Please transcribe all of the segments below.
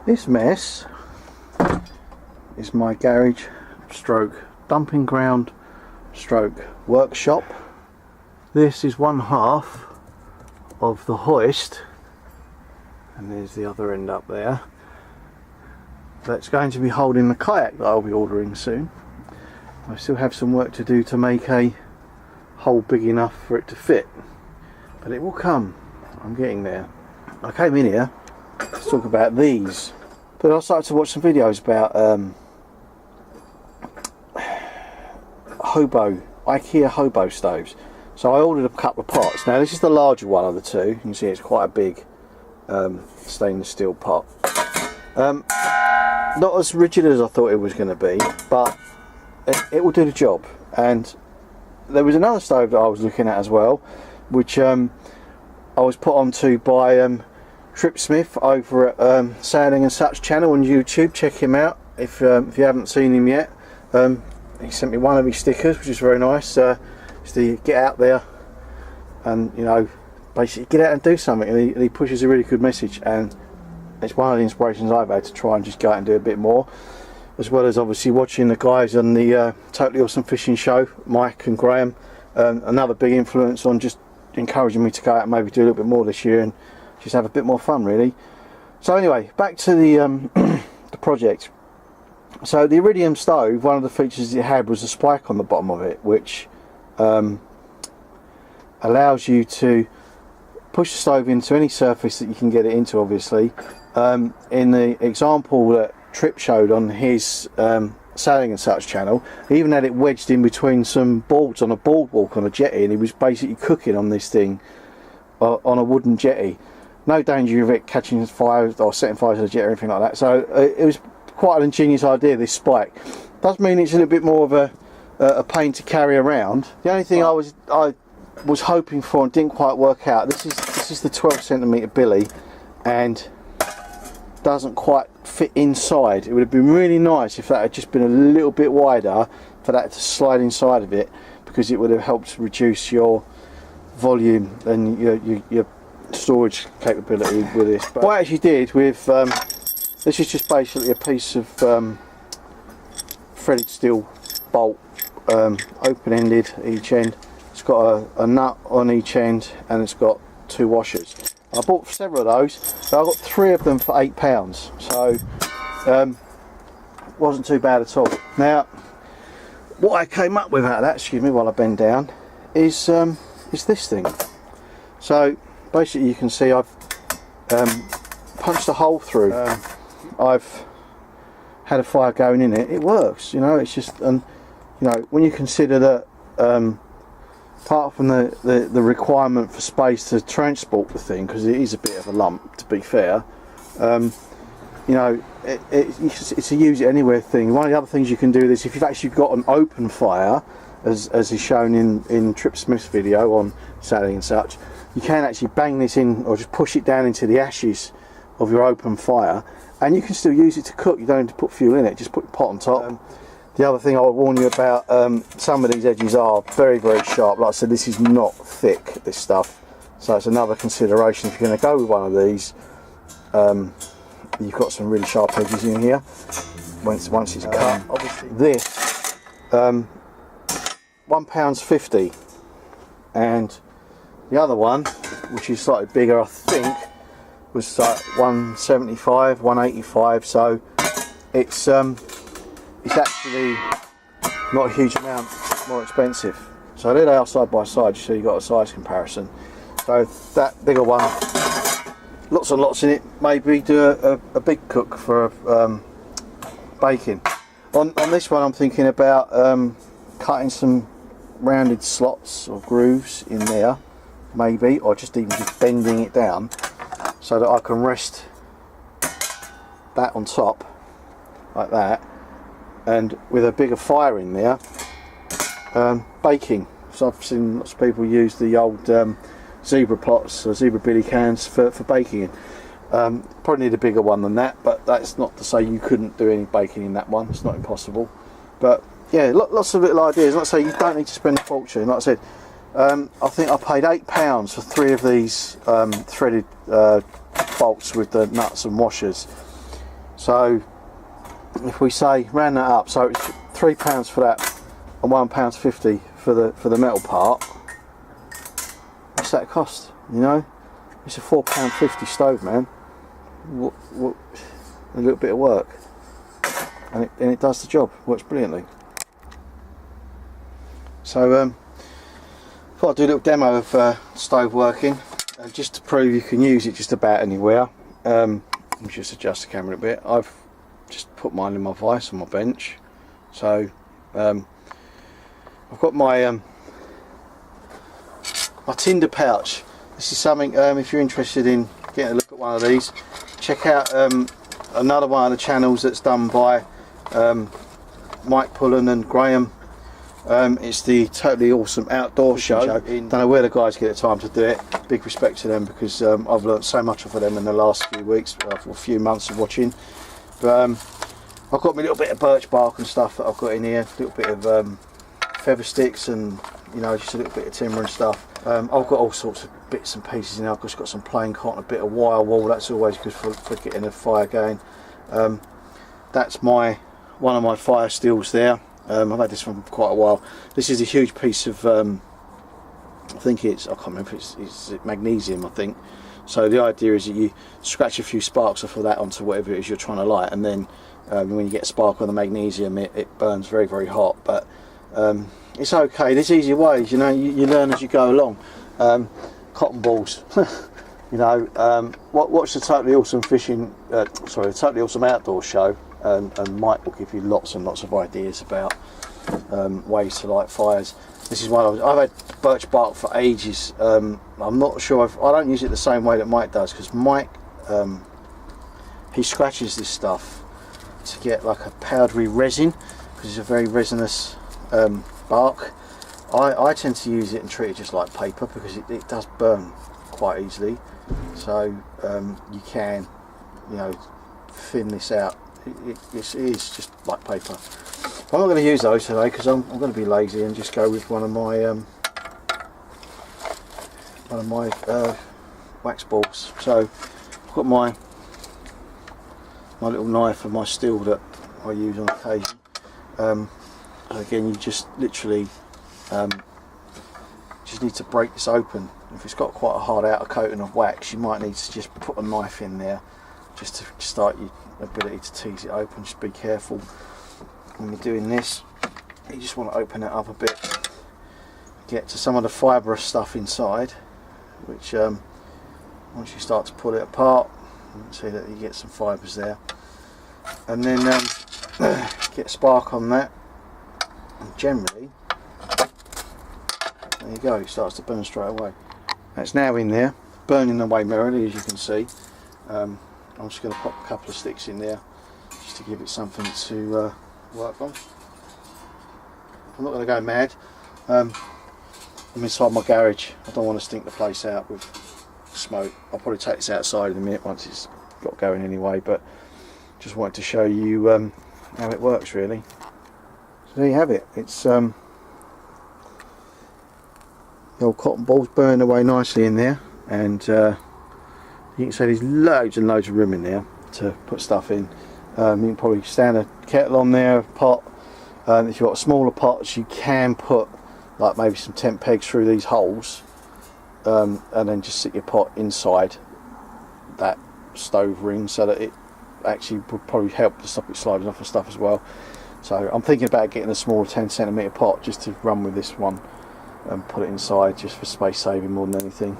This mess is my garage stroke dumping ground stroke workshop. This is one half of the hoist, and there's the other end up there, that's going to be holding the kayak that I'll be ordering soon. I still have some work to do to make a hole big enough for it to fit, but it will come. I'm getting there. I came in here to talk about these, but I started to watch some videos about IKEA hobo stoves. So I ordered a couple of pots. Now this is the larger one of the two. You can see it's quite a big stainless steel pot. Not as rigid as I thought it was going to be, but it will do the job. And there was another stove that I was looking at as well, which I was put onto by Trip Smith over at Sailing and Such channel on YouTube. Check him out if you haven't seen him yet. He sent me one of his stickers, which is very nice. Is to get out there and, you know, basically get out and do something, and he pushes a really good message, and it's one of the inspirations I've had to try and just go out and do a bit more, as well as obviously watching the guys on the Totally Awesome Fishing Show, Mike and Graham. Another big influence on just encouraging me to go out and maybe do a little bit more this year and just have a bit more fun, really. So anyway, back to the the project. So the Iridium stove, one of the features it had was a spike on the bottom of it, which allows you to push the stove into any surface that you can get it into, obviously. In the example that Trip showed on his Sailing and Such channel, he even had it wedged in between some boards on a boardwalk on a jetty, and he was basically cooking on this thing on a wooden jetty. No danger of it catching fire or setting fire to the jetty or anything like that. So it was quite an ingenious idea, this spike. Does mean it's a little bit more of a pain to carry around. The only thing I was hoping for and didn't quite work out, this is the 12cm billy, and doesn't quite fit inside. It would have been really nice if that had just been a little bit wider for that to slide inside of it, because it would have helped reduce your volume and your storage capability with this. But what I actually did with this is just basically a piece of threaded steel bolt, open-ended each end. It's got a nut on each end, and it's got two washers. I bought several of those, so I got 3 of them for £8, so wasn't too bad at all. Now, what I came up with out of that, excuse me while I bend down, is this thing. So basically, you can see I've punched a hole through. I've had a fire going in it. It works, you know. It's just, and you know, when you consider that. Apart from the requirement for space to transport the thing, because it is a bit of a lump, to be fair, you know, it's a use it anywhere thing. One of the other things you can do with this, if you've actually got an open fire, as is shown in Trip Smith's video on Sailing and Such, you can actually bang this in or just push it down into the ashes of your open fire, and you can still use it to cook. You don't need to put fuel in it, just put the pot on top. The other thing I would warn you about, some of these edges are very, very sharp. Like I said, this is not thick, this stuff. So it's another consideration. If you're going to go with one of these, you've got some really sharp edges in here. Once it's cut, obviously. This, £1.50. And the other one, which is slightly bigger, I think, was like £1.75, £1.85. So it's actually not a huge amount more expensive. So there they are side by side, so you've got a size comparison. So that bigger one, lots and lots in it, maybe do a big cook for baking. On this one I'm thinking about cutting some rounded slots or grooves in there, maybe, or just even just bending it down so that I can rest that on top, like that, and with a bigger fire in there, baking. So I've seen lots of people use the old zebra pots or zebra billy cans for baking. Probably need a bigger one than that, but that's not to say you couldn't do any baking in that one. It's not impossible. But yeah, lots of little ideas. Like I say, you don't need to spend a fortune. Like I said, I think I paid £8 for 3 of these threaded bolts with the nuts and washers. So if we say round that up, so it's £3 for that and £1.50 for the metal part. What's that cost? You know, it's a £4.50 stove, man. What, a little bit of work, and it does the job. Works brilliantly. So thought I'd do a little demo of stove working, just to prove you can use it just about anywhere. Let me just adjust the camera a bit. I've just put mine in my vise on my bench. So I've got my my tinder pouch. This is something, if you're interested in getting a look at one of these, check out another one of the channels that's done by Mike Pullen and Graham. It's the Totally Awesome Outdoor Show. Don't know where the guys get the time to do it. Big respect to them, because I've learnt so much of them in the last few weeks, or a few months of watching. But I've got my little bit of birch bark and stuff that I've got in here, a little bit of feather sticks, and you know, just a little bit of timber and stuff. I've got all sorts of bits and pieces in there. I've just got some plain cotton, a bit of wire wool. That's always good for getting a fire going. That's one of my fire steels there. I've had this one for quite a while. This is a huge piece of I think I can't remember if it's magnesium, I think. So the idea is that you scratch a few sparks off of that onto whatever it is you're trying to light, and then when you get a spark on the magnesium, it burns very, very hot. But it's okay. There's easier ways, you know. You learn as you go along. Cotton balls. You know, watch the Totally Awesome the Totally Awesome Outdoor Show, and Mike will give you lots and lots of ideas about ways to light fires. This is one I've had birch bark for ages. I'm not sure I don't use it the same way that Mike does, because Mike he scratches this stuff to get like a powdery resin, because it's a very resinous bark. I tend to use it and treat it just like paper, because it does burn quite easily. So you can, you know, thin this out. It is just like paper. I'm not going to use those today, because I'm going to be lazy and just go with one of my wax balls. So I've got my little knife and my steel that I use on occasion. Again, you just literally just need to break this open. If it's got quite a hard outer coating of wax, you might need to just put a knife in there just to start your ability to tease it open. Just be careful when you're doing this. You just want to open it up a bit, get to some of the fibrous stuff inside, which once you start to pull it apart, you can see that you get some fibres there, and then get a spark on that, and generally there you go, it starts to burn straight away. That's now in there, burning away merrily, as you can see. I'm just going to pop a couple of sticks in there just to give it something to work on. I'm not going to go mad. I'm inside my garage. I don't want to stink the place out with smoke. I'll probably take this outside in a minute once it's got going anyway, but just wanted to show you how it works really. So there you have it. It's the old cotton balls burning away nicely in there, and you can see there's loads and loads of room in there to put stuff in. You can probably stand a kettle on there, a pot. If you've got smaller pots, you can put like maybe some tent pegs through these holes, and then just sit your pot inside that stove ring, so that it actually would probably help to stop it sliding off and stuff as well. So I'm thinking about getting a small 10cm pot just to run with this one and put it inside, just for space saving more than anything.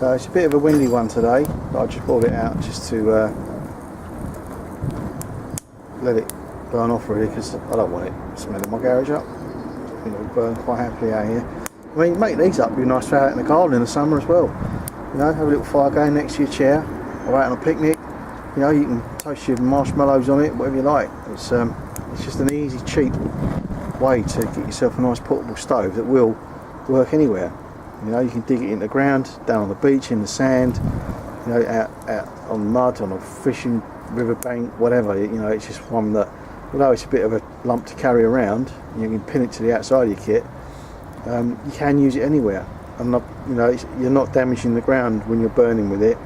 It's a bit of a windy one today, but I just brought it out just to let it burn off really, because I don't want it smelling my garage up. I think it'll burn quite happily out here. I mean, make these up, be nice to have out in the garden in the summer as well. You know, have a little fire going next to your chair, or out on a picnic. You know, you can toast your marshmallows on it, whatever you like. It's just an easy, cheap way to get yourself a nice portable stove that will work anywhere. You know, you can dig it in the ground, down on the beach, in the sand, you know, out on mud, on a fishing riverbank, whatever. You know, it's just one that, although it's a bit of a lump to carry around, you can pin it to the outside of your kit. You can use it anywhere, and not, you know, you're not damaging the ground when you're burning with it,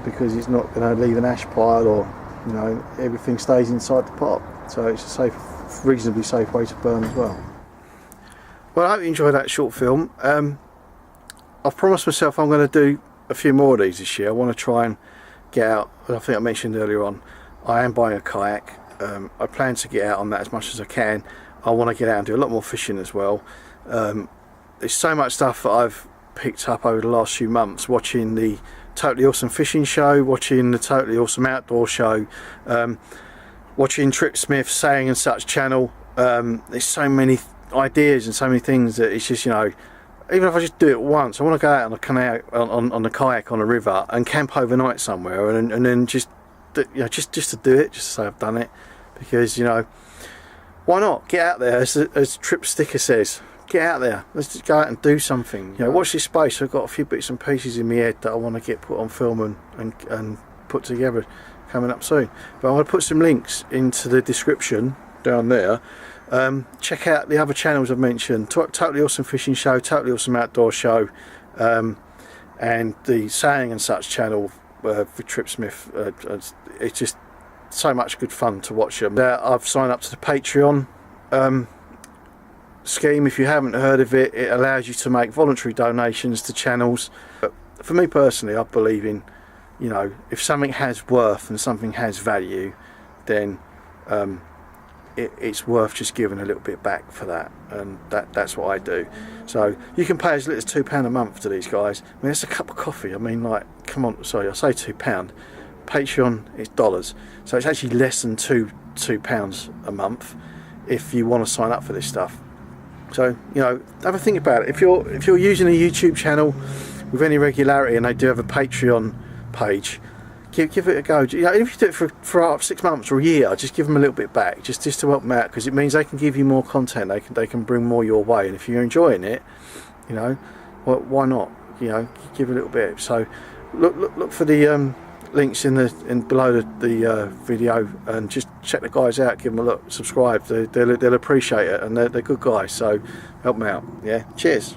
because it's not going to leave an ash pile or you know, everything stays inside the pot, so it's a safe, reasonably safe way to burn as well. Well, I hope you enjoyed that short film. I've promised myself I'm going to do a few more of these this year. I want to try and get out. I think I mentioned earlier on, I am buying a kayak. I plan to get out on that as much as I can. I want to get out and do a lot more fishing as well. There's so much stuff that I've picked up over the last few months, watching the Totally Awesome Fishing Show, watching the Totally Awesome Outdoor Show, watching Trip Smith's Saying and Such channel. There's so many ideas and so many things that it's just, you know, even if I just do it once, I want to go out on a kayak, on the kayak on a river and camp overnight somewhere, and then just, you know, just to do it, just to say I've done it, because, you know, why not get out there, as Trip Sticker says. Get out there, let's just go out and do something. You know, watch this space. I've got a few bits and pieces in my head that I want to get put on film and put together coming up soon. But I'm going to put some links into the description down there. Check out the other channels I've mentioned: Totally Awesome Fishing Show, Totally Awesome Outdoor Show, and the Saying and Such channel for Trip Smith. It's just so much good fun to watch them. I've signed up to the Patreon scheme. If you haven't heard of it, it allows you to make voluntary donations to channels. But for me personally, I believe in, you know, if something has worth and something has value, then it's worth just giving a little bit back for that, and that's what I do. So you can pay as little as £2 a month to these guys. I mean, it's a cup of coffee. I mean, like, come on, sorry, I say £2. Patreon is dollars, so it's actually less than £2 a month if you want to sign up for this stuff. So, you know, have a think about it. If you're using a YouTube channel with any regularity and they do have a Patreon page, give it a go. You know, if you do it for 6 months or a year, just give them a little bit back, just to help them out, because it means they can give you more content. They can bring more your way, and if you're enjoying it, you know, well, why not? You know, give a little bit. So look for the links in below the video, and just check the guys out. Give them a look, subscribe. They'll appreciate it, and they're good guys. So help them out. Yeah. Cheers.